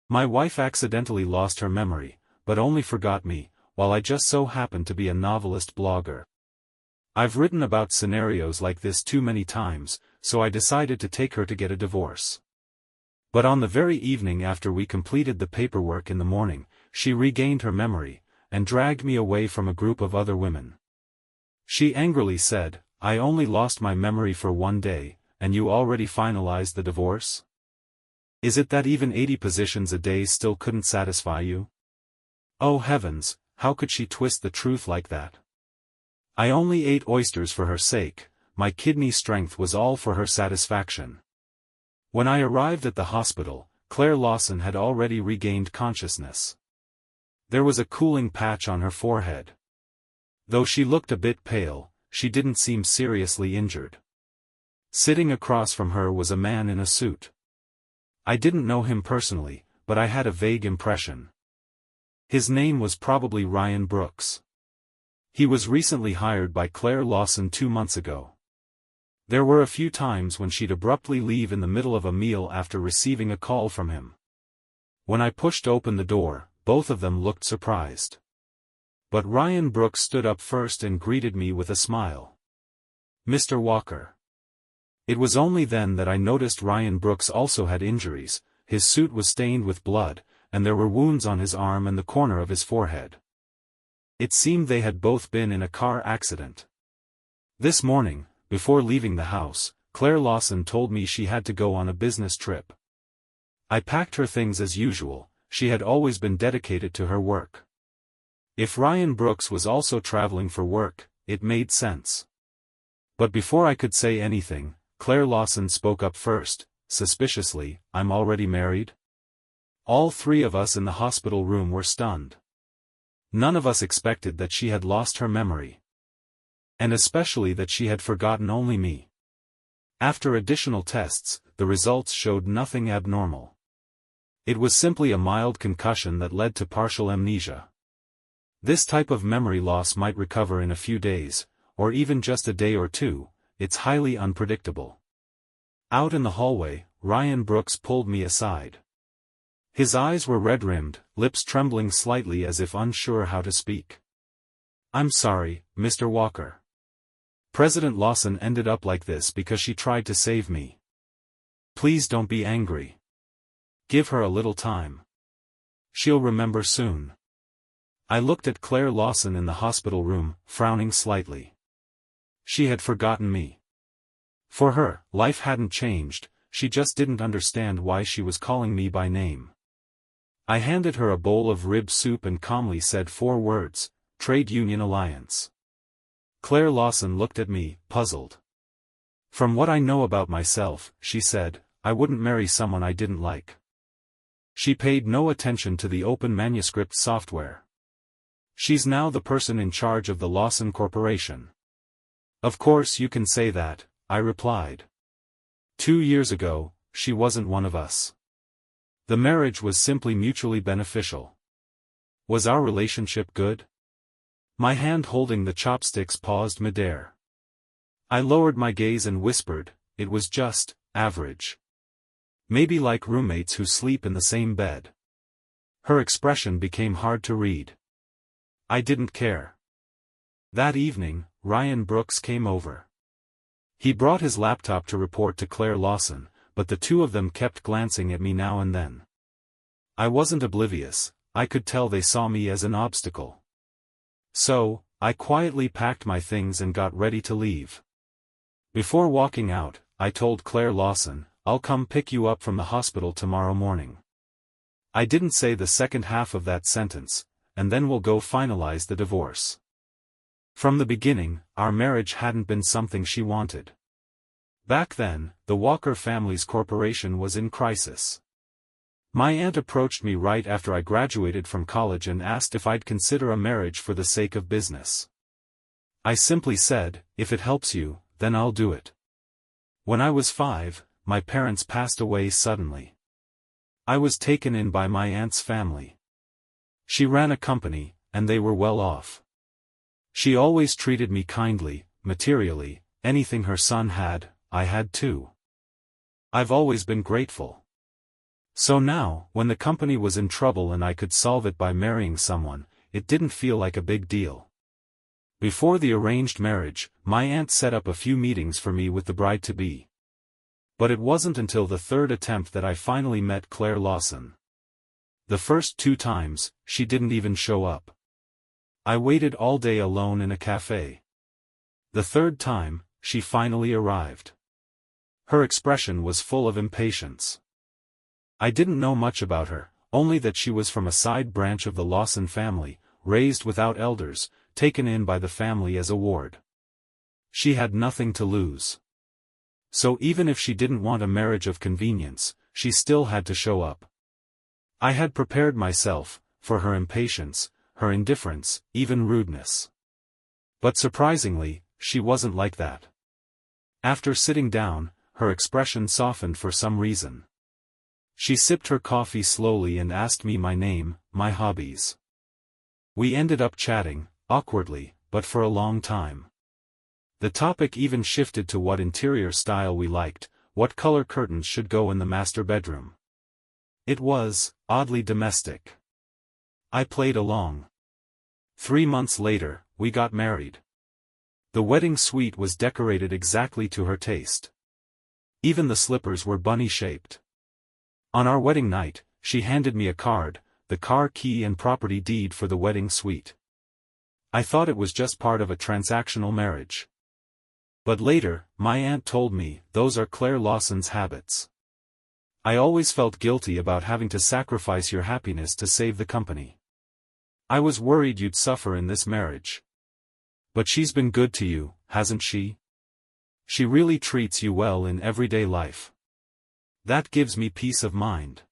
My wife accidentally lost her memory, but only forgot me, while I just so happened to be a novelist blogger. I've written about scenarios like this too many times, so I decided to take her to get a divorce. But on the very evening after we completed the paperwork in the morning, she regained her memory, and dragged me away from a group of other women. She angrily said, "I only lost my memory for one day, and you already finalized the divorce? Is it that even 80 positions a day still couldn't satisfy you?" Oh heavens, how could she twist the truth like that? I only ate oysters for her sake, my kidney strength was all for her satisfaction. When I arrived at the hospital, Claire Lawson had already regained consciousness. There was a cooling patch on her forehead. Though she looked a bit pale, she didn't seem seriously injured. Sitting across from her was a man in a suit. I didn't know him personally, but I had a vague impression. His name was probably Ryan Brooks. He was recently hired by Claire Lawson 2 months ago. There were a few times when she'd abruptly leave in the middle of a meal after receiving a call from him. When I pushed open the door, both of them looked surprised. But Ryan Brooks stood up first and greeted me with a smile. "Mr. Walker." It was only then that I noticed Ryan Brooks also had injuries. His suit was stained with blood, and there were wounds on his arm and the corner of his forehead. It seemed they had both been in a car accident. This morning, before leaving the house, Claire Lawson told me she had to go on a business trip. I packed her things as usual. She had always been dedicated to her work. If Ryan Brooks was also traveling for work, it made sense. But before I could say anything, Claire Lawson spoke up first, suspiciously, "I'm already married?" All three of us in the hospital room were stunned. None of us expected that she had lost her memory. And especially that she had forgotten only me. After additional tests, the results showed nothing abnormal. It was simply a mild concussion that led to partial amnesia. This type of memory loss might recover in a few days, or even just a day or two. It's highly unpredictable. Out in the hallway, Ryan Brooks pulled me aside. His eyes were red-rimmed, lips trembling slightly as if unsure how to speak. "I'm sorry, Mr. Walker. President Lawson ended up like this because she tried to save me. Please don't be angry. Give her a little time. She'll remember soon." I looked at Claire Lawson in the hospital room, frowning slightly. She had forgotten me. For her, life hadn't changed, she just didn't understand why she was calling me by name. I handed her a bowl of rib soup and calmly said 4 words, "Trade Union Alliance." Claire Lawson looked at me, puzzled. "From what I know about myself," she said, "I wouldn't marry someone I didn't like." She paid no attention to the open manuscript software. She's now the person in charge of the Lawson Corporation. "Of course you can say that," I replied. 2 years ago, she wasn't one of us. The marriage was simply mutually beneficial. Was our relationship good? My hand holding the chopsticks paused midair. I lowered my gaze and whispered, "It was just average. Maybe like roommates who sleep in the same bed." Her expression became hard to read. I didn't care. That evening, Ryan Brooks came over. He brought his laptop to report to Claire Lawson, but the two of them kept glancing at me now and then. I wasn't oblivious, I could tell they saw me as an obstacle. So, I quietly packed my things and got ready to leave. Before walking out, I told Claire Lawson, "I'll come pick you up from the hospital tomorrow morning." I didn't say the second half of that sentence, "and then we'll go finalize the divorce." From the beginning, our marriage hadn't been something she wanted. Back then, the Walker family's corporation was in crisis. My aunt approached me right after I graduated from college and asked if I'd consider a marriage for the sake of business. I simply said, "If it helps you, then I'll do it." When I was 5, my parents passed away suddenly. I was taken in by my aunt's family. She ran a company, and they were well off. She always treated me kindly, materially, anything her son had, I had too. I've always been grateful. So now, when the company was in trouble and I could solve it by marrying someone, it didn't feel like a big deal. Before the arranged marriage, my aunt set up a few meetings for me with the bride-to-be. But it wasn't until the third attempt that I finally met Claire Lawson. The first 2 times, she didn't even show up. I waited all day alone in a cafe. The third time, she finally arrived. Her expression was full of impatience. I didn't know much about her, only that she was from a side branch of the Lawson family, raised without elders, taken in by the family as a ward. She had nothing to lose. So even if she didn't want a marriage of convenience, she still had to show up. I had prepared myself for her impatience, her indifference, even rudeness. But surprisingly, she wasn't like that. After sitting down, her expression softened for some reason. She sipped her coffee slowly and asked me my name, my hobbies. We ended up chatting, awkwardly, but for a long time. The topic even shifted to what interior style we liked, what color curtains should go in the master bedroom. It was, oddly domestic. I played along. 3 months later, we got married. The wedding suite was decorated exactly to her taste. Even the slippers were bunny-shaped. On our wedding night, she handed me a card, the car key and property deed for the wedding suite. I thought it was just part of a transactional marriage. But later, my aunt told me, those are Claire Lawson's habits. I always felt guilty about having to sacrifice your happiness to save the company. I was worried you'd suffer in this marriage. But she's been good to you, hasn't she? She really treats you well in everyday life. That gives me peace of mind.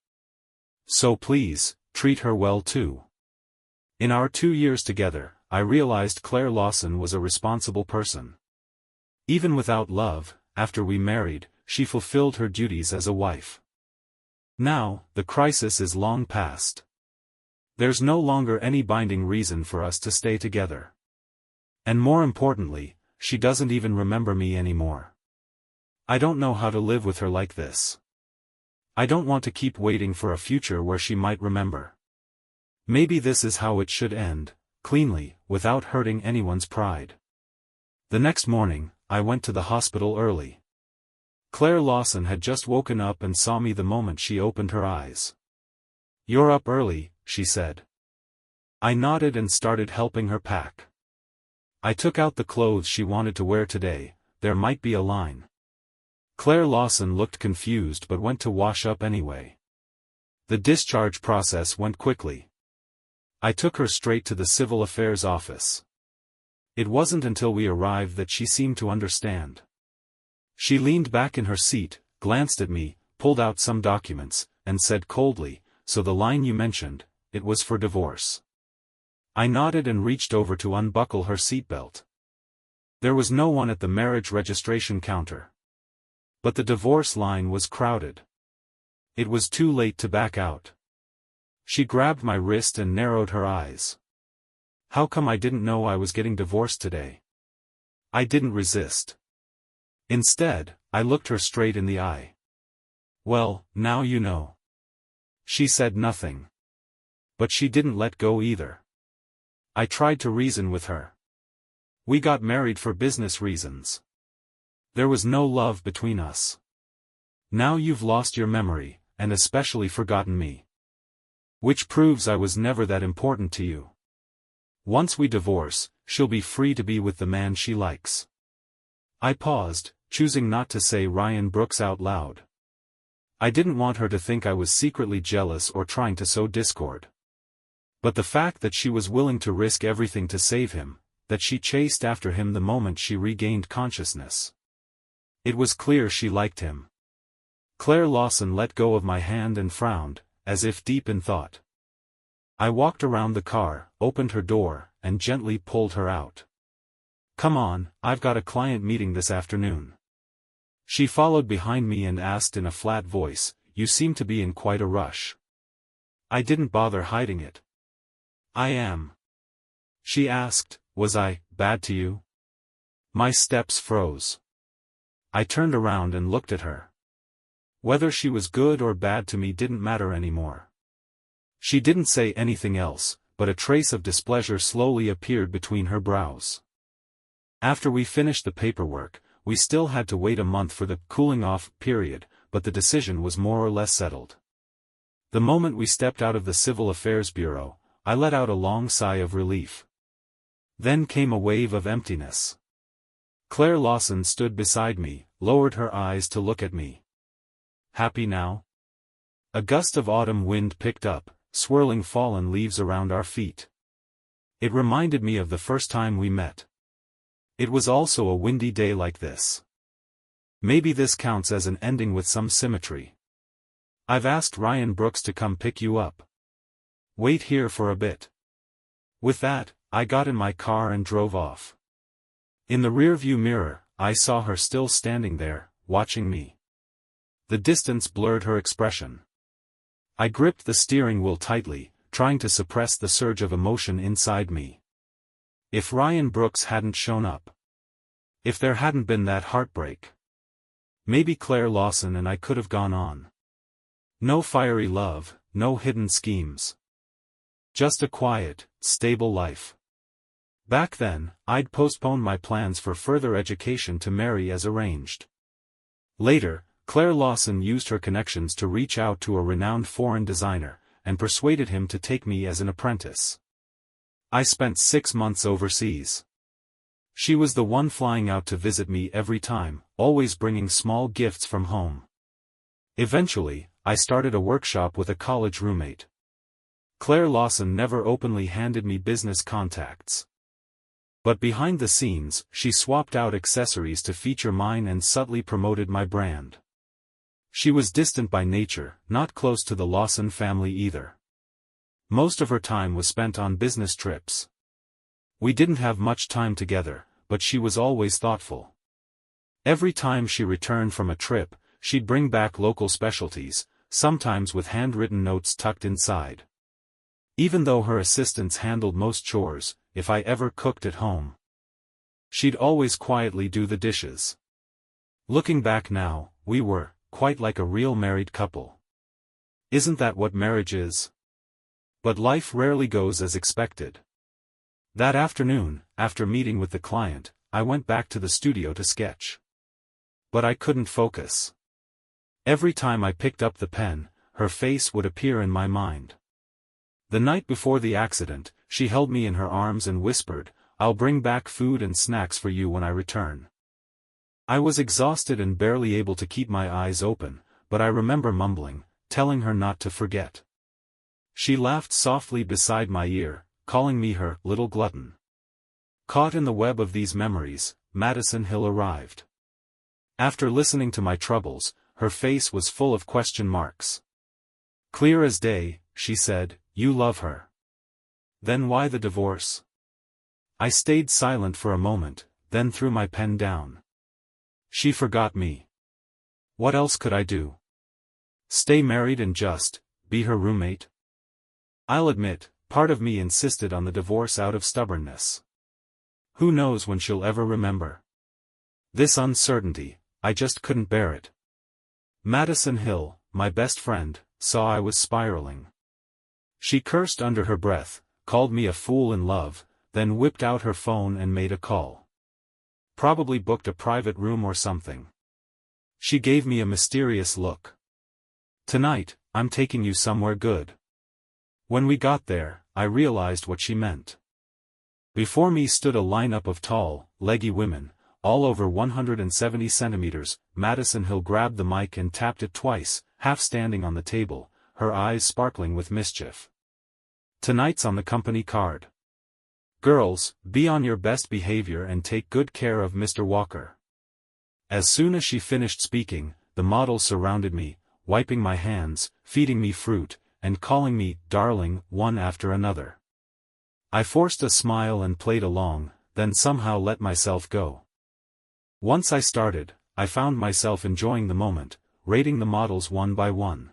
So please, treat her well too. In our 2 years together, I realized Claire Lawson was a responsible person. Even without love, after we married, she fulfilled her duties as a wife. Now, the crisis is long past. There's no longer any binding reason for us to stay together. And more importantly, she doesn't even remember me anymore. I don't know how to live with her like this. I don't want to keep waiting for a future where she might remember. Maybe this is how it should end, cleanly, without hurting anyone's pride. The next morning, I went to the hospital early. Claire Lawson had just woken up and saw me the moment she opened her eyes. "You're up early," she said. I nodded and started helping her pack. I took out the clothes she wanted to wear today. There might be a line. Claire Lawson looked confused but went to wash up anyway. The discharge process went quickly. I took her straight to the civil affairs office. It wasn't until we arrived that she seemed to understand. She leaned back in her seat, glanced at me, pulled out some documents, and said coldly, "So the line you mentioned, it was for divorce." I nodded and reached over to unbuckle her seatbelt. There was no one at the marriage registration counter. But the divorce line was crowded. It was too late to back out. She grabbed my wrist and narrowed her eyes. How come I didn't know I was getting divorced today? I didn't resist. Instead, I looked her straight in the eye. "Well, now you know." She said nothing. But she didn't let go either. I tried to reason with her. We got married for business reasons. There was no love between us. Now you've lost your memory, and especially forgotten me. Which proves I was never that important to you. Once we divorce, she'll be free to be with the man she likes. I paused, choosing not to say Ryan Brooks out loud. I didn't want her to think I was secretly jealous or trying to sow discord. But the fact that she was willing to risk everything to save him, that she chased after him the moment she regained consciousness. It was clear she liked him. Claire Lawson let go of my hand and frowned, as if deep in thought. I walked around the car, opened her door, and gently pulled her out. "Come on, I've got a client meeting this afternoon." She followed behind me and asked in a flat voice, "You seem to be in quite a rush." I didn't bother hiding it. "I am." She asked, "Was I bad to you?" My steps froze. I turned around and looked at her. Whether she was good or bad to me didn't matter anymore. She didn't say anything else, but a trace of displeasure slowly appeared between her brows. After we finished the paperwork, we still had to wait a month for the cooling-off period, but the decision was more or less settled. The moment we stepped out of the Civil Affairs Bureau, I let out a long sigh of relief. Then came a wave of emptiness. Claire Lawson stood beside me, lowered her eyes to look at me. Happy now? A gust of autumn wind picked up, swirling fallen leaves around our feet. It reminded me of the first time we met. It was also a windy day like this. Maybe this counts as an ending with some symmetry. I've asked Ryan Brooks to come pick you up. Wait here for a bit. With that, I got in my car and drove off. In the rearview mirror, I saw her still standing there, watching me. The distance blurred her expression. I gripped the steering wheel tightly, trying to suppress the surge of emotion inside me. If Ryan Brooks hadn't shown up. If there hadn't been that heartbreak. Maybe Claire Lawson and I could have gone on. No fiery love, no hidden schemes. Just a quiet, stable life. Back then, I'd postponed my plans for further education to marry as arranged. Later, Claire Lawson used her connections to reach out to a renowned foreign designer, and persuaded him to take me as an apprentice. I spent 6 months overseas. She was the one flying out to visit me every time, always bringing small gifts from home. Eventually, I started a workshop with a college roommate. Claire Lawson never openly handed me business contacts. But behind the scenes, she swapped out accessories to feature mine and subtly promoted my brand. She was distant by nature, not close to the Lawson family either. Most of her time was spent on business trips. We didn't have much time together, but she was always thoughtful. Every time she returned from a trip, she'd bring back local specialties, sometimes with handwritten notes tucked inside. Even though her assistants handled most chores, if I ever cooked at home, she'd always quietly do the dishes. Looking back now, we were quite like a real married couple. Isn't that what marriage is? But life rarely goes as expected. That afternoon, after meeting with the client, I went back to the studio to sketch. But I couldn't focus. Every time I picked up the pen, her face would appear in my mind. The night before the accident, she held me in her arms and whispered, "I'll bring back food and snacks for you when I return." I was exhausted and barely able to keep my eyes open, but I remember mumbling, telling her not to forget. She laughed softly beside my ear, calling me her little glutton. Caught in the web of these memories, Madison Hill arrived. After listening to my troubles, her face was full of question marks. "Clear as day," she said, "you love her. Then why the divorce?" I stayed silent for a moment, then threw my pen down. She forgot me. What else could I do? Stay married and just be her roommate? I'll admit, part of me insisted on the divorce out of stubbornness. Who knows when she'll ever remember? This uncertainty, I just couldn't bear it. Madison Hill, my best friend, saw I was spiraling. She cursed under her breath, called me a fool in love, then whipped out her phone and made a call. Probably booked a private room or something. She gave me a mysterious look. "Tonight, I'm taking you somewhere good." When we got there, I realized what she meant. Before me stood a lineup of tall, leggy women, all over 170 centimeters. Madison Hill grabbed the mic and tapped it twice, half standing on the table, her eyes sparkling with mischief. "Tonight's on the company card. Girls, be on your best behavior and take good care of Mr. Walker." As soon as she finished speaking, the models surrounded me, wiping my hands, feeding me fruit, and calling me darling one after another. I forced a smile and played along, then somehow let myself go. Once I started, I found myself enjoying the moment, rating the models one by one.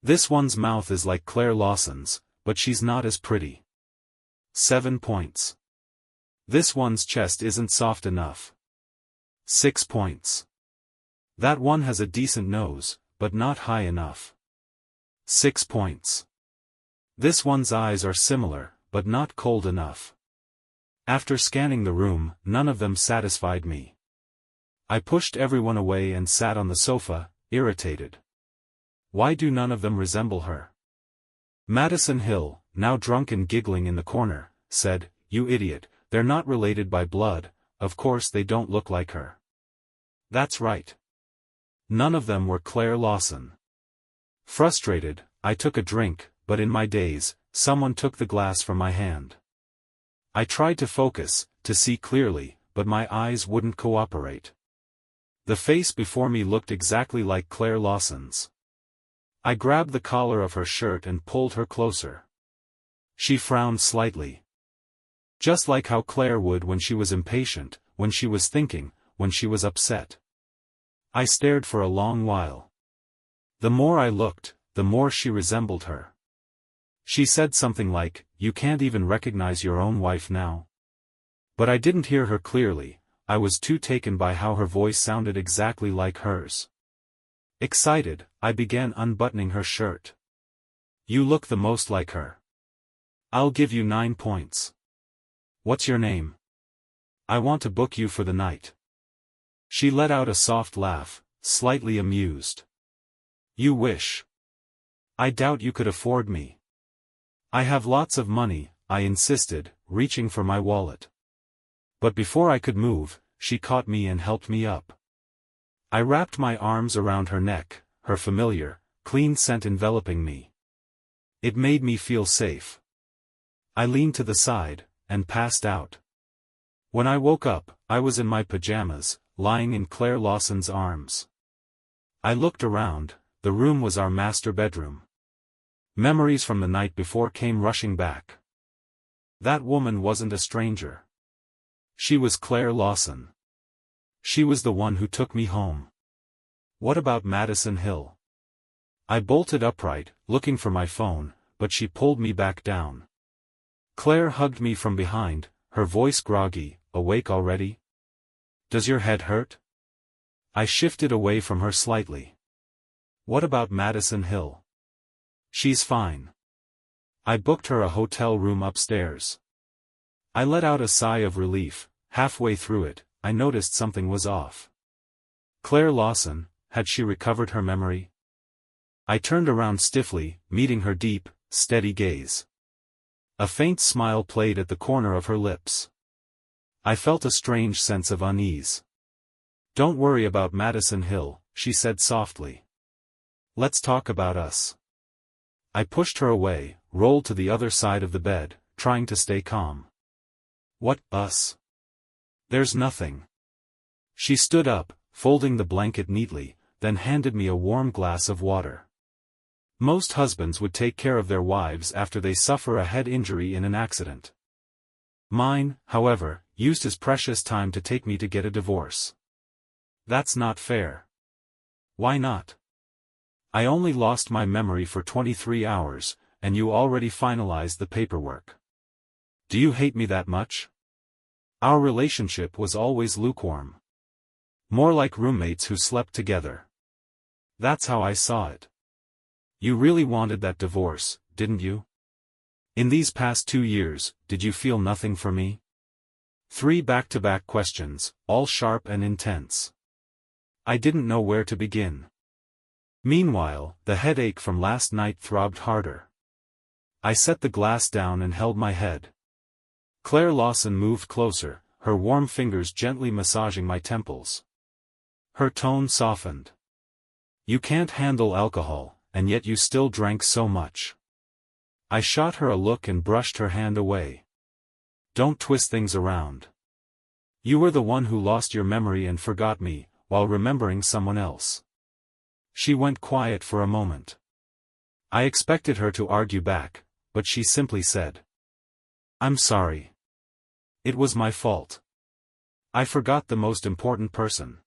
This one's mouth is like Claire Lawson's, but she's not as pretty. 7 points. This one's chest isn't soft enough. 6 points. That one has a decent nose, but not high enough. 6 points. This one's eyes are similar, but not cold enough. After scanning the room, none of them satisfied me. I pushed everyone away and sat on the sofa, irritated. Why do none of them resemble her? Madison Hill, now drunk and giggling in the corner, said, "You idiot, they're not related by blood, of course they don't look like her." That's right. None of them were Claire Lawson. Frustrated, I took a drink, but in my daze, someone took the glass from my hand. I tried to focus, to see clearly, but my eyes wouldn't cooperate. The face before me looked exactly like Claire Lawson's. I grabbed the collar of her shirt and pulled her closer. She frowned slightly. Just like how Claire would when she was impatient, when she was thinking, when she was upset. I stared for a long while. The more I looked, the more she resembled her. She said something like, "You can't even recognize your own wife now." But I didn't hear her clearly, I was too taken by how her voice sounded exactly like hers. Excited, I began unbuttoning her shirt. "You look the most like her. I'll give you 9 points. What's your name? I want to book you for the night." She let out a soft laugh, slightly amused. "You wish. I doubt you could afford me." "I have lots of money," I insisted, reaching for my wallet. But before I could move, she caught me and helped me up. I wrapped my arms around her neck, her familiar, clean scent enveloping me. It made me feel safe. I leaned to the side, and passed out. When I woke up, I was in my pajamas, lying in Claire Lawson's arms. I looked around, the room was our master bedroom. Memories from the night before came rushing back. That woman wasn't a stranger. She was Claire Lawson. She was the one who took me home. What about Madison Hill? I bolted upright, looking for my phone, but she pulled me back down. Claire hugged me from behind, her voice groggy. "Awake already? Does your head hurt?" I shifted away from her slightly. "What about Madison Hill?" "She's fine. I booked her a hotel room upstairs." I let out a sigh of relief. Halfway through it, I noticed something was off. Claire Lawson, had she recovered her memory? I turned around stiffly, meeting her deep, steady gaze. A faint smile played at the corner of her lips. I felt a strange sense of unease. "Don't worry about Madison Hill," she said softly. "Let's talk about us." I pushed her away, rolled to the other side of the bed, trying to stay calm. "What, us? There's nothing." She stood up, folding the blanket neatly, then handed me a warm glass of water. Most husbands would take care of their wives after they suffer a head injury in an accident. Mine, however, used his precious time to take me to get a divorce. That's not fair. Why not? I only lost my memory for 23 hours, and you already finalized the paperwork. Do you hate me that much? Our relationship was always lukewarm. More like roommates who slept together. That's how I saw it. You really wanted that divorce, didn't you? In these past 2 years, did you feel nothing for me? 3 back-to-back questions, all sharp and intense. I didn't know where to begin. Meanwhile, the headache from last night throbbed harder. I set the glass down and held my head. Claire Lawson moved closer, her warm fingers gently massaging my temples. Her tone softened. "You can't handle alcohol, and yet you still drank so much." I shot her a look and brushed her hand away. "Don't twist things around. You were the one who lost your memory and forgot me, while remembering someone else." She went quiet for a moment. I expected her to argue back, but she simply said, "I'm sorry. It was my fault. I forgot the most important person."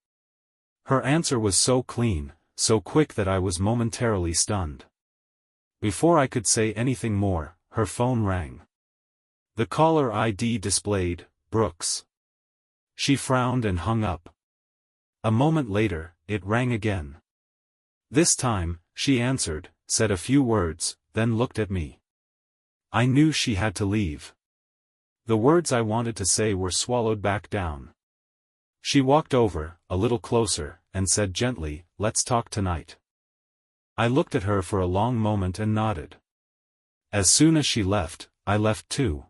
Her answer was so clean, so quick that I was momentarily stunned. Before I could say anything more, her phone rang. The caller ID displayed, Brooks. She frowned and hung up. A moment later, it rang again. This time, she answered, said a few words, then looked at me. I knew she had to leave. The words I wanted to say were swallowed back down. She walked over, a little closer, and said gently, "Let's talk tonight." I looked at her for a long moment and nodded. As soon as she left, I left too.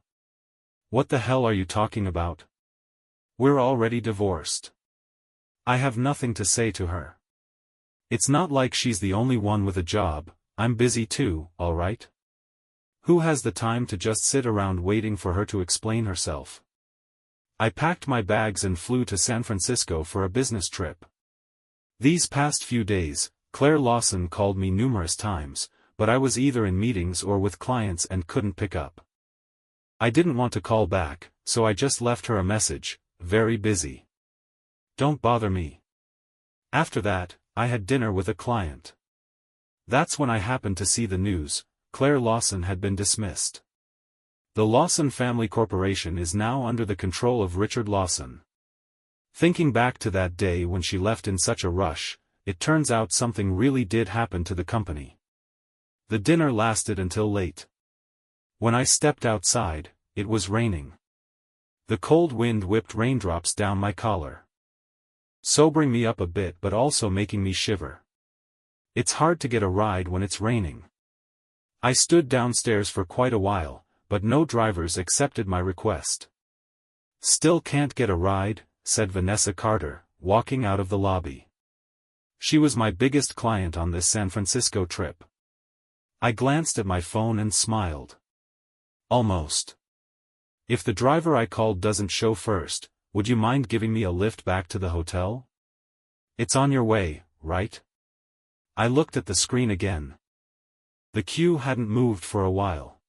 "What the hell are you talking about? We're already divorced." I have nothing to say to her. It's not like she's the only one with a job. I'm busy too, alright? Who has the time to just sit around waiting for her to explain herself? I packed my bags and flew to San Francisco for a business trip. These past few days, Claire Lawson called me numerous times, but I was either in meetings or with clients and couldn't pick up. I didn't want to call back, so I just left her a message, "Very busy. Don't bother me." After that, I had dinner with a client. That's when I happened to see the news: Claire Lawson had been dismissed. The Lawson Family Corporation is now under the control of Richard Lawson. Thinking back to that day when she left in such a rush, it turns out something really did happen to the company. The dinner lasted until late. When I stepped outside, it was raining. The cold wind whipped raindrops down my collar, sobering me up a bit but also making me shiver. It's hard to get a ride when it's raining. I stood downstairs for quite a while, but no drivers accepted my request. "Still can't get a ride?" said Vanessa Carter, walking out of the lobby. She was my biggest client on this San Francisco trip. I glanced at my phone and smiled. "Almost. If the driver I called doesn't show first, would you mind giving me a lift back to the hotel? It's on your way, right?" I looked at the screen again. The queue hadn't moved for a while.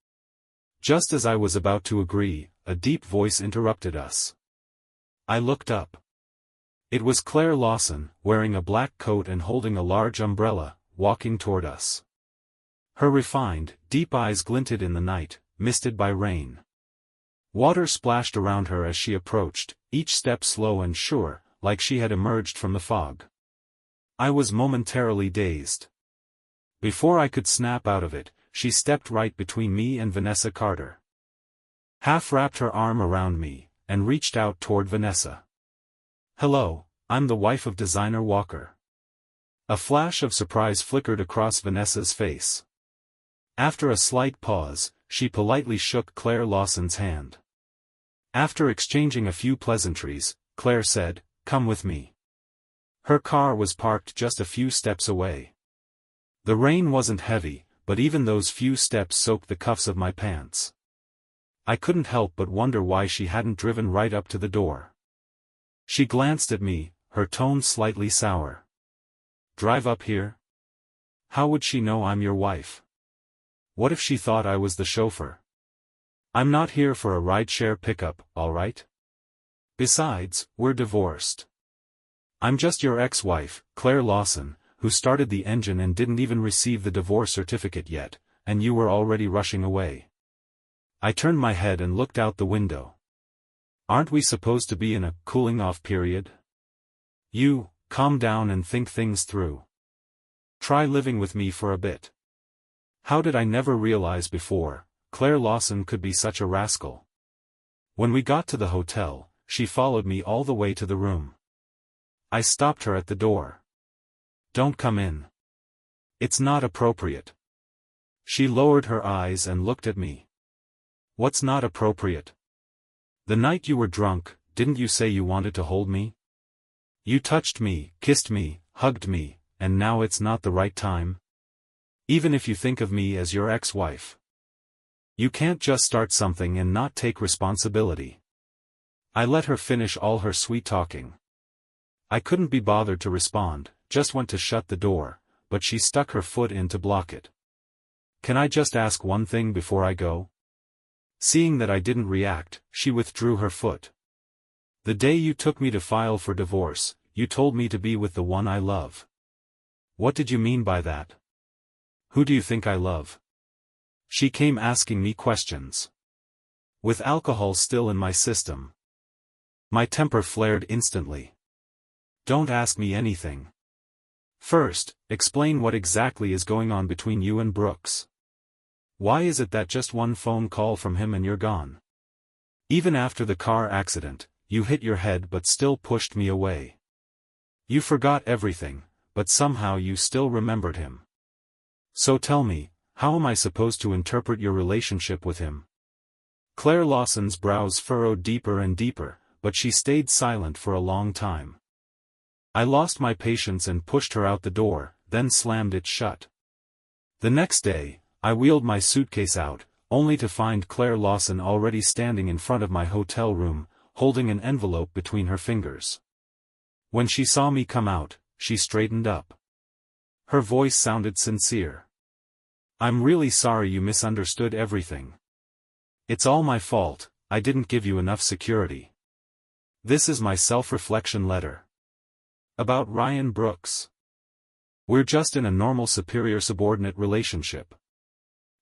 Just as I was about to agree, a deep voice interrupted us. I looked up. It was Claire Lawson, wearing a black coat and holding a large umbrella, walking toward us. Her refined, deep eyes glinted in the night, misted by rain. Water splashed around her as she approached, each step slow and sure, like she had emerged from the fog. I was momentarily dazed. Before I could snap out of it, she stepped right between me and Vanessa Carter. Half wrapped her arm around me, and reached out toward Vanessa. "Hello, I'm the wife of designer Walker." A flash of surprise flickered across Vanessa's face. After a slight pause, she politely shook Claire Lawson's hand. After exchanging a few pleasantries, Claire said, "Come with me." Her car was parked just a few steps away. The rain wasn't heavy, but even those few steps soaked the cuffs of my pants. I couldn't help but wonder why she hadn't driven right up to the door. She glanced at me, her tone slightly sour. "Drive up here? How would she know I'm your wife? What if she thought I was the chauffeur? I'm not here for a rideshare pickup, alright? Besides, we're divorced. I'm just your ex-wife, Claire Lawson, who started the engine and didn't even receive the divorce certificate yet, and you were already rushing away." I turned my head and looked out the window. Aren't we supposed to be in a cooling-off period? You, calm down and think things through. Try living with me for a bit. How did I never realize before, Claire Lawson could be such a rascal? When we got to the hotel, she followed me all the way to the room. I stopped her at the door. "Don't come in. It's not appropriate." She lowered her eyes and looked at me. "What's not appropriate? The night you were drunk, didn't you say you wanted to hold me? You touched me, kissed me, hugged me, and now it's not the right time? Even if you think of me as your ex-wife. You can't just start something and not take responsibility." I let her finish all her sweet talking. I couldn't be bothered to respond, just went to shut the door, but she stuck her foot in to block it. "Can I just ask one thing before I go?" Seeing that I didn't react, she withdrew her foot. "The day you took me to file for divorce, you told me to be with the one I love. What did you mean by that? Who do you think I love?" She came asking me questions. With alcohol still in my system, my temper flared instantly. "Don't ask me anything. First, explain what exactly is going on between you and Brooks. Why is it that just one phone call from him and you're gone? Even after the car accident, you hit your head but still pushed me away. You forgot everything, but somehow you still remembered him. So tell me, how am I supposed to interpret your relationship with him? Claire Lawson's brows furrowed deeper and deeper, but she stayed silent for a long time. I lost my patience and pushed her out the door, then slammed it shut. The next day, I wheeled my suitcase out, only to find Claire Lawson already standing in front of my hotel room, holding an envelope between her fingers. When she saw me come out, she straightened up. Her voice sounded sincere. "I'm really sorry you misunderstood everything. It's all my fault, I didn't give you enough security. This is my self-reflection letter. About Ryan Brooks. We're just in a normal superior-subordinate relationship.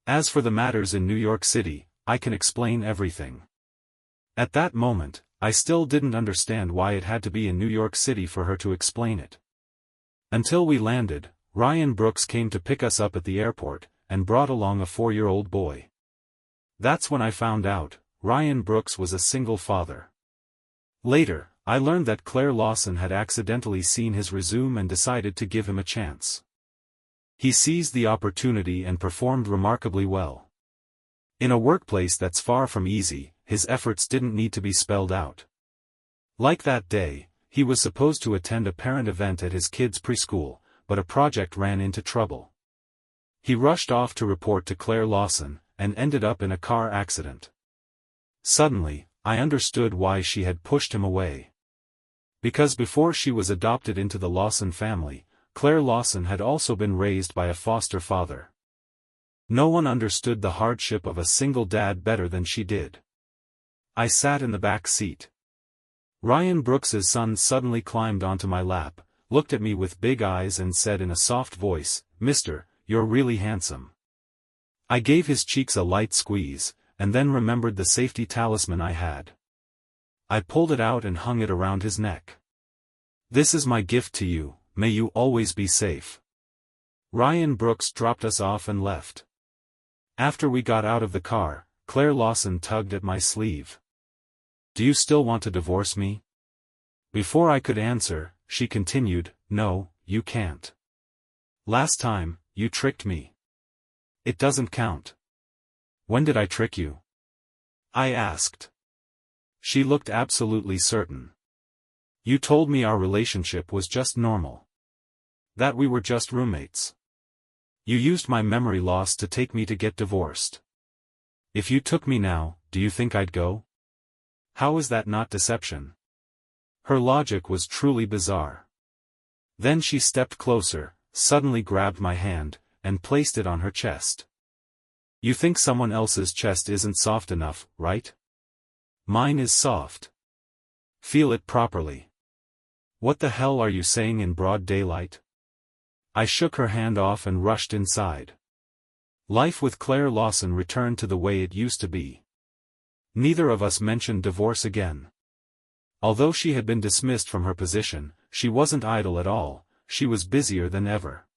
As for the matters in New York City, I can explain everything." At that moment, I still didn't understand why it had to be in New York City for her to explain it. Until we landed, Ryan Brooks came to pick us up at the airport, and brought along a 4-year-old boy. That's when I found out, Ryan Brooks was a single father. Later, I learned that Claire Lawson had accidentally seen his resume and decided to give him a chance. He seized the opportunity and performed remarkably well. In a workplace that's far from easy, his efforts didn't need to be spelled out. Like that day, he was supposed to attend a parent event at his kid's preschool, but a project ran into trouble. He rushed off to report to Claire Lawson, and ended up in a car accident. Suddenly, I understood why she had pushed him away. Because before she was adopted into the Lawson family, Claire Lawson had also been raised by a foster father. No one understood the hardship of a single dad better than she did. I sat in the back seat. Ryan Brooks's son suddenly climbed onto my lap, looked at me with big eyes and said in a soft voice, "Mister, you're really handsome." I gave his cheeks a light squeeze, and then remembered the safety talisman I had. I pulled it out and hung it around his neck. "This is my gift to you, may you always be safe." Ryan Brooks dropped us off and left. After we got out of the car, Claire Lawson tugged at my sleeve. "Do you still want to divorce me?" Before I could answer, she continued, "No, you can't. Last time, you tricked me. It doesn't count." "When did I trick you?" I asked. She looked absolutely certain. "You told me our relationship was just normal. That we were just roommates. You used my memory loss to take me to get divorced. If you took me now, do you think I'd go? How is that not deception?" Her logic was truly bizarre. Then she stepped closer, suddenly grabbed my hand, and placed it on her chest. "You think someone else's chest isn't soft enough, right? Mine is soft. Feel it properly." "What the hell are you saying in broad daylight?" I shook her hand off and rushed inside. Life with Claire Lawson returned to the way it used to be. Neither of us mentioned divorce again. Although she had been dismissed from her position, she wasn't idle at all, she was busier than ever.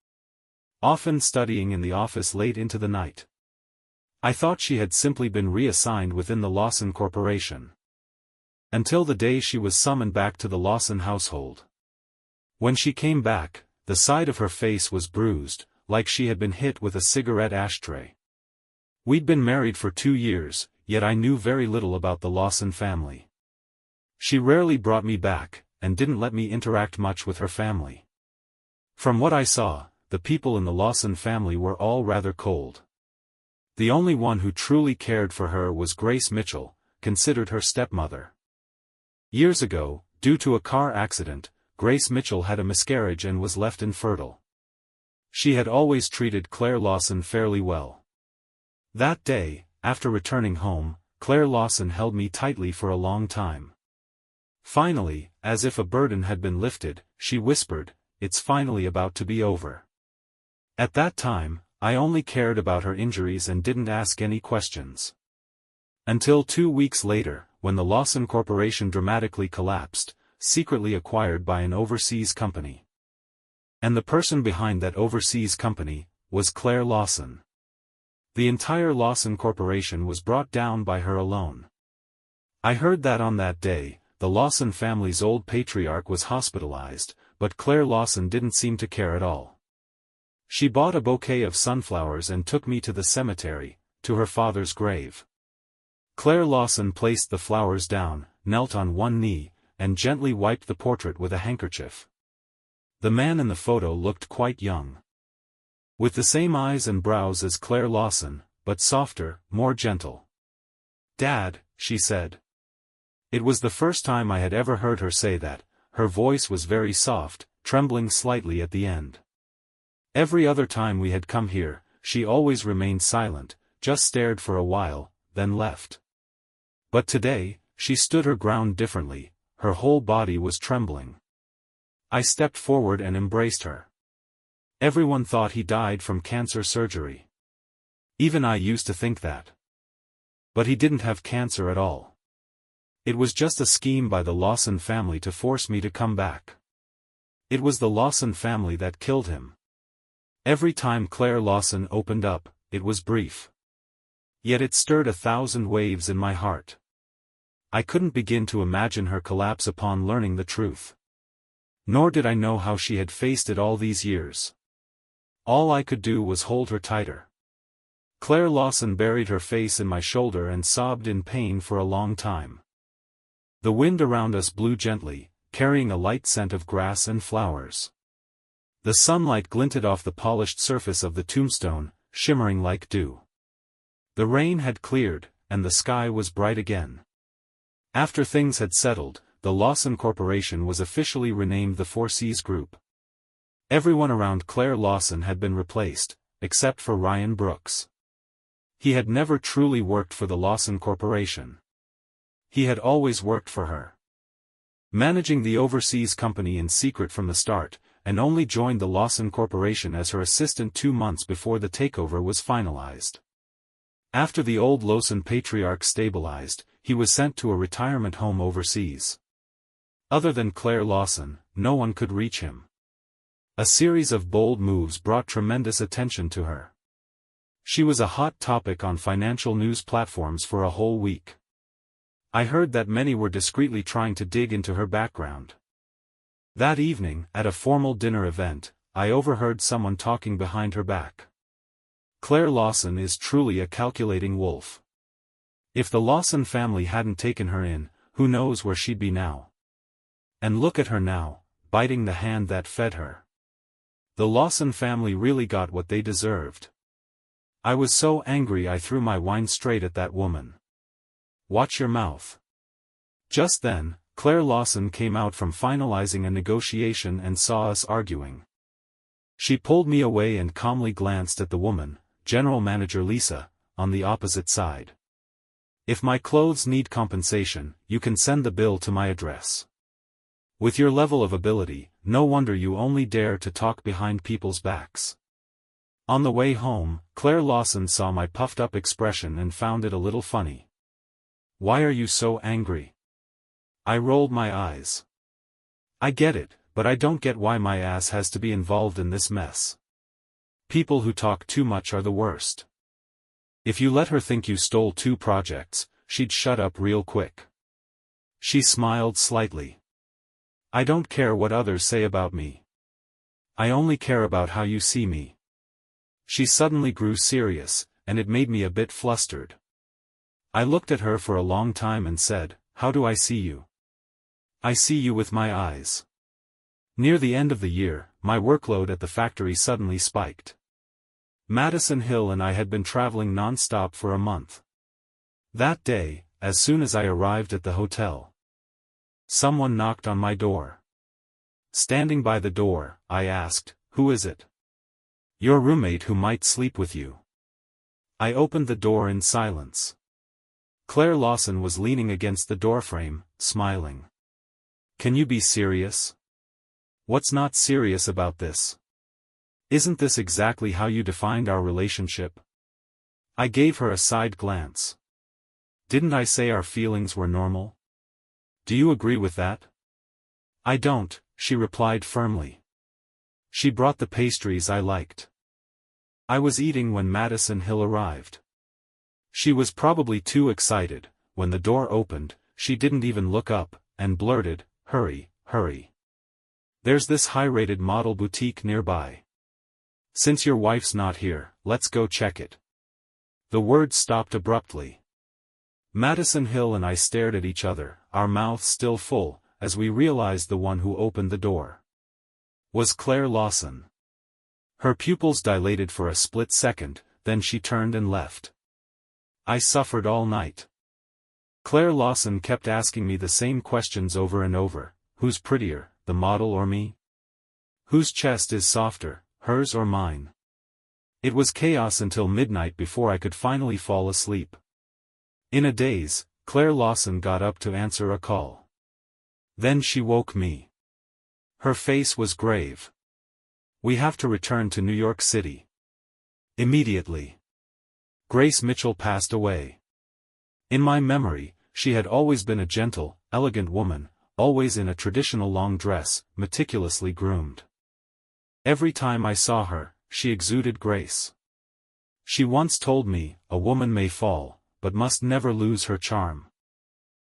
Often studying in the office late into the night. I thought she had simply been reassigned within the Lawson Corporation. Until the day she was summoned back to the Lawson household. When she came back, the side of her face was bruised, like she had been hit with a cigarette ashtray. We'd been married for 2 years, yet I knew very little about the Lawson family. She rarely brought me back, and didn't let me interact much with her family. From what I saw, the people in the Lawson family were all rather cold. The only one who truly cared for her was Grace Mitchell, considered her stepmother. Years ago, due to a car accident, Grace Mitchell had a miscarriage and was left infertile. She had always treated Claire Lawson fairly well. That day, after returning home, Claire Lawson held me tightly for a long time. Finally, as if a burden had been lifted, she whispered, "It's finally about to be over." At that time, I only cared about her injuries and didn't ask any questions. Until 2 weeks later, when the Lawson Corporation dramatically collapsed, secretly acquired by an overseas company. And the person behind that overseas company was Claire Lawson. The entire Lawson Corporation was brought down by her alone. I heard that on that day, the Lawson family's old patriarch was hospitalized, but Claire Lawson didn't seem to care at all. She bought a bouquet of sunflowers and took me to the cemetery, to her father's grave. Claire Lawson placed the flowers down, knelt on one knee, and gently wiped the portrait with a handkerchief. The man in the photo looked quite young. With the same eyes and brows as Claire Lawson, but softer, more gentle. "Dad," she said. It was the first time I had ever heard her say that. Her voice was very soft, trembling slightly at the end. Every other time we had come here, she always remained silent, just stared for a while, then left. But today, she stood her ground differently, her whole body was trembling. I stepped forward and embraced her. Everyone thought he died from cancer surgery. Even I used to think that. But he didn't have cancer at all. It was just a scheme by the Lawson family to force me to come back. It was the Lawson family that killed him. Every time Claire Lawson opened up, it was brief. Yet it stirred 1,000 waves in my heart. I couldn't begin to imagine her collapse upon learning the truth. Nor did I know how she had faced it all these years. All I could do was hold her tighter. Claire Lawson buried her face in my shoulder and sobbed in pain for a long time. The wind around us blew gently, carrying a light scent of grass and flowers. The sunlight glinted off the polished surface of the tombstone, shimmering like dew. The rain had cleared, and the sky was bright again. After things had settled, the Lawson Corporation was officially renamed the Four Seas Group. Everyone around Claire Lawson had been replaced, except for Ryan Brooks. He had never truly worked for the Lawson Corporation. He had always worked for her. Managing the overseas company in secret from the start, and only joined the Lawson Corporation as her assistant 2 months before the takeover was finalized. After the old Lawson patriarch stabilized, he was sent to a retirement home overseas. Other than Claire Lawson, no one could reach him. A series of bold moves brought tremendous attention to her. She was a hot topic on financial news platforms for a whole week. I heard that many were discreetly trying to dig into her background. That evening, at a formal dinner event, I overheard someone talking behind her back. Claire Lawson is truly a calculating wolf. If the Lawson family hadn't taken her in, who knows where she'd be now. And look at her now, biting the hand that fed her. The Lawson family really got what they deserved. I was so angry I threw my wine straight at that woman. "Watch your mouth." Just then, Claire Lawson came out from finalizing a negotiation and saw us arguing. She pulled me away and calmly glanced at the woman, General Manager Lisa, on the opposite side. "If my clothes need compensation, you can send the bill to my address. With your level of ability, no wonder you only dare to talk behind people's backs." On the way home, Claire Lawson saw my puffed-up expression and found it a little funny. "Why are you so angry?" I rolled my eyes. "I get it, but I don't get why my ass has to be involved in this mess. People who talk too much are the worst." If you let her think you stole 2 projects, she'd shut up real quick. She smiled slightly. "I don't care what others say about me. I only care about how you see me." She suddenly grew serious, and it made me a bit flustered. I looked at her for a long time and said, "How do I see you?" "I see you with my eyes." Near the end of the year, my workload at the factory suddenly spiked. Madison Hill and I had been traveling non-stop for a month. That day, as soon as I arrived at the hotel, someone knocked on my door. Standing by the door, I asked, "Who is it?" "Your roommate who might sleep with you." I opened the door in silence. Claire Lawson was leaning against the doorframe, smiling. "Can you be serious? What's not serious about this? Isn't this exactly how you defined our relationship?" I gave her a side glance. "Didn't I say our feelings were normal? Do you agree with that?" "I don't," she replied firmly. She brought the pastries I liked. I was eating when Madison Hill arrived. She was probably too excited. When the door opened, she didn't even look up, and blurted, "Hurry, hurry. There's this high-rated model boutique nearby. Since your wife's not here, let's go check it." The words stopped abruptly. Madison Hill and I stared at each other, our mouths still full, as we realized the one who opened the door was Claire Lawson. Her pupils dilated for a split second, then she turned and left. I suffered all night. Claire Lawson kept asking me the same questions over and over. Who's prettier, the model or me? Whose chest is softer, hers or mine? It was chaos until midnight before I could finally fall asleep. In a daze, Claire Lawson got up to answer a call. Then she woke me. Her face was grave. "We have to return to New York City. Immediately." Grace Mitchell passed away. In my memory, she had always been a gentle, elegant woman, always in a traditional long dress, meticulously groomed. Every time I saw her, she exuded grace. She once told me, "A woman may fall, but must never lose her charm."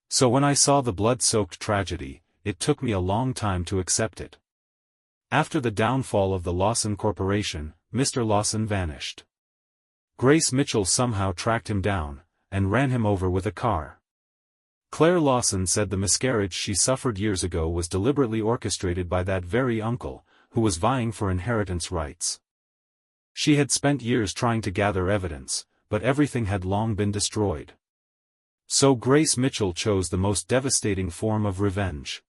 So when I saw the blood-soaked tragedy, it took me a long time to accept it. After the downfall of the Lawson Corporation, Mr. Lawson vanished. Grace Mitchell somehow tracked him down, and ran him over with a car. Claire Lawson said the miscarriage she suffered years ago was deliberately orchestrated by that very uncle, who was vying for inheritance rights. She had spent years trying to gather evidence, but everything had long been destroyed. So Grace Mitchell chose the most devastating form of revenge.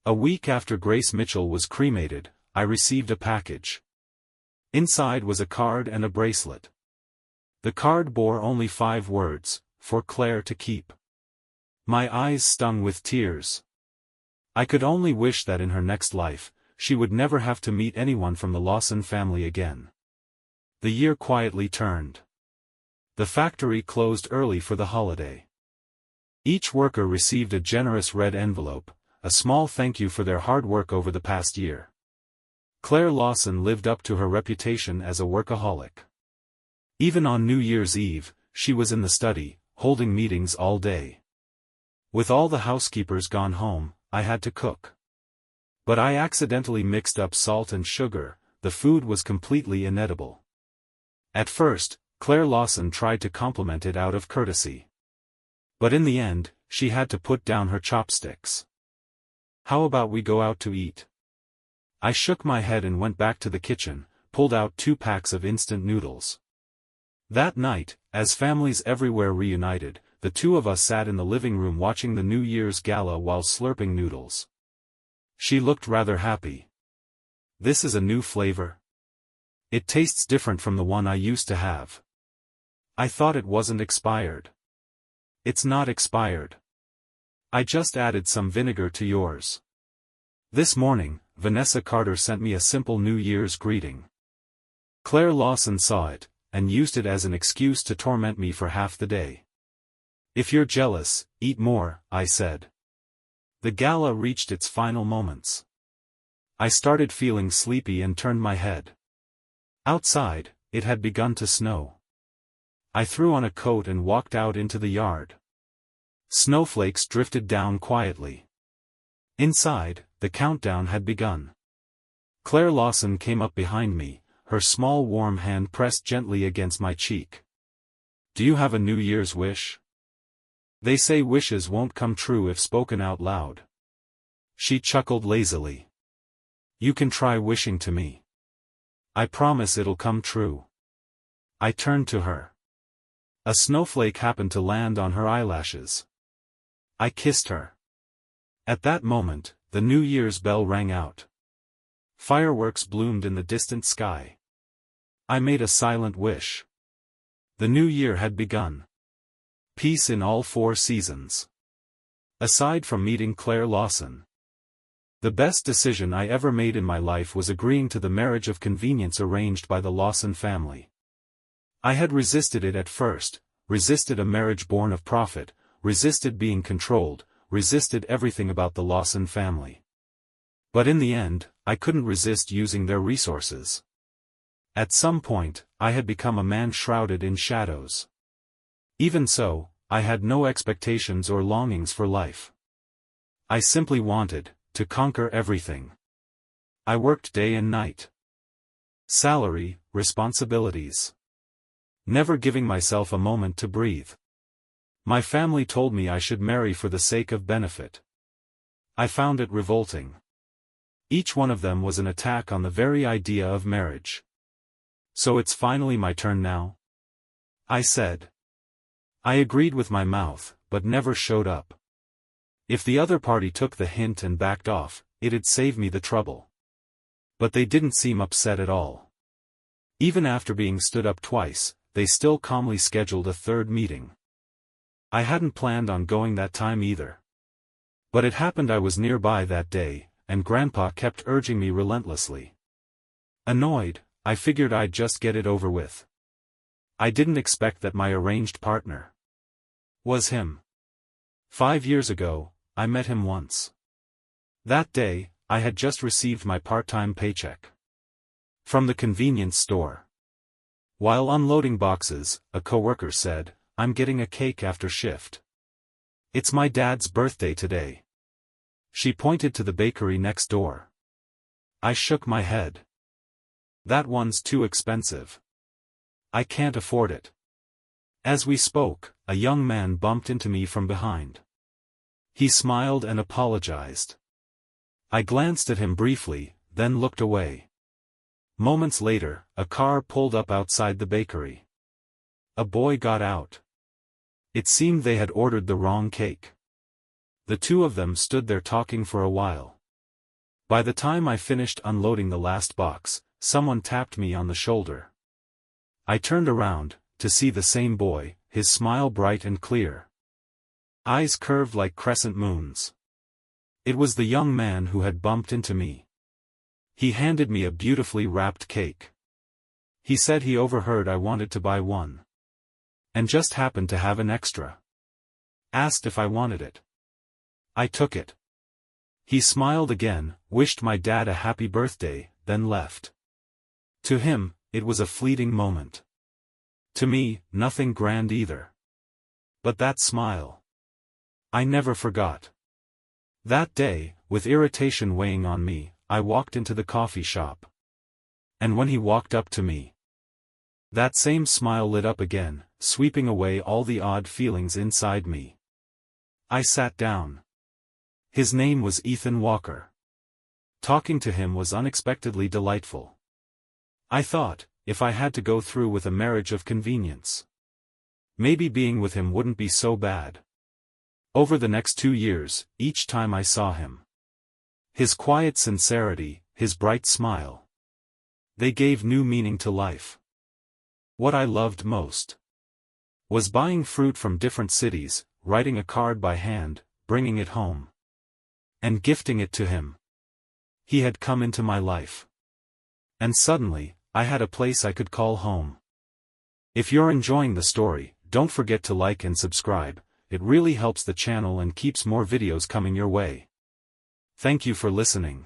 A week after Grace Mitchell was cremated, I received a package. Inside was a card and a bracelet. The card bore only 5 words, "For Claire to keep." My eyes stung with tears. I could only wish that in her next life, she would never have to meet anyone from the Lawson family again. The year quietly turned. The factory closed early for the holiday. Each worker received a generous red envelope, a small thank you for their hard work over the past year. Claire Lawson lived up to her reputation as a workaholic. Even on New Year's Eve, she was in the study, holding meetings all day. With all the housekeepers gone home, I had to cook. But I accidentally mixed up salt and sugar. The food was completely inedible. At first, Claire Lawson tried to compliment it out of courtesy. But in the end, she had to put down her chopsticks. "How about we go out to eat?" I shook my head and went back to the kitchen, pulled out 2 packs of instant noodles. That night, as families everywhere reunited, the 2 of us sat in the living room watching the New Year's gala while slurping noodles. She looked rather happy. "This is a new flavor. It tastes different from the one I used to have." "I thought it wasn't expired." "It's not expired. I just added some vinegar to yours." This morning, Vanessa Carter sent me a simple New Year's greeting. Claire Lawson saw it, and used it as an excuse to torment me for half the day. "If you're jealous, eat more," I said. The gala reached its final moments. I started feeling sleepy and turned my head. Outside, it had begun to snow. I threw on a coat and walked out into the yard. Snowflakes drifted down quietly. Inside, the countdown had begun. Claire Lawson came up behind me, her small warm hand pressed gently against my cheek. "Do you have a New Year's wish? They say wishes won't come true if spoken out loud." She chuckled lazily. "You can try wishing to me. I promise it'll come true." I turned to her. A snowflake happened to land on her eyelashes. I kissed her. At that moment, the New Year's bell rang out. Fireworks bloomed in the distant sky. I made a silent wish. The new year had begun. Peace in all 4 seasons. Aside from meeting Claire Lawson. The best decision I ever made in my life was agreeing to the marriage of convenience arranged by the Lawson family. I had resisted it at first, resisted a marriage born of profit, resisted being controlled, resisted everything about the Lawson family. But in the end, I couldn't resist using their resources. At some point, I had become a man shrouded in shadows. Even so, I had no expectations or longings for life. I simply wanted to conquer everything. I worked day and night. Salary, responsibilities. Never giving myself a moment to breathe. My family told me I should marry for the sake of benefit. I found it revolting. Each one of them was an attack on the very idea of marriage. So it's finally my turn now? I said. I agreed with my mouth, but never showed up. If the other party took the hint and backed off, it'd save me the trouble. But they didn't seem upset at all. Even after being stood up twice, they still calmly scheduled a third meeting. I hadn't planned on going that time either. But it happened I was nearby that day, and Grandpa kept urging me relentlessly. Annoyed, I figured I'd just get it over with. I didn't expect that my arranged partner was him. 5 years ago, I met him once. That day, I had just received my part-time paycheck from the convenience store. While unloading boxes, a coworker said, "I'm getting a cake after shift. It's my dad's birthday today." She pointed to the bakery next door. I shook my head. "That one's too expensive. I can't afford it." As we spoke, a young man bumped into me from behind. He smiled and apologized. I glanced at him briefly, then looked away. Moments later, a car pulled up outside the bakery. A boy got out. It seemed they had ordered the wrong cake. The two of them stood there talking for a while. By the time I finished unloading the last box, someone tapped me on the shoulder. I turned around, to see the same boy, his smile bright and clear. Eyes curved like crescent moons. It was the young man who had bumped into me. He handed me a beautifully wrapped cake. He said he overheard I wanted to buy one. And just happened to have an extra. Asked if I wanted it. I took it. He smiled again, wished my dad a happy birthday, then left. To him, it was a fleeting moment. To me, nothing grand either. But that smile, I never forgot. That day, with irritation weighing on me, I walked into the coffee shop. And when he walked up to me, that same smile lit up again, sweeping away all the odd feelings inside me. I sat down. His name was Ethan Walker. Talking to him was unexpectedly delightful. I thought, if I had to go through with a marriage of convenience, maybe being with him wouldn't be so bad. Over the next 2 years, each time I saw him, his quiet sincerity, his bright smile, they gave new meaning to life. What I loved most was buying fruit from different cities, writing a card by hand, bringing it home, and gifting it to him. He had come into my life. And suddenly, I had a place I could call home. If you're enjoying the story, don't forget to like and subscribe. It really helps the channel and keeps more videos coming your way. Thank you for listening.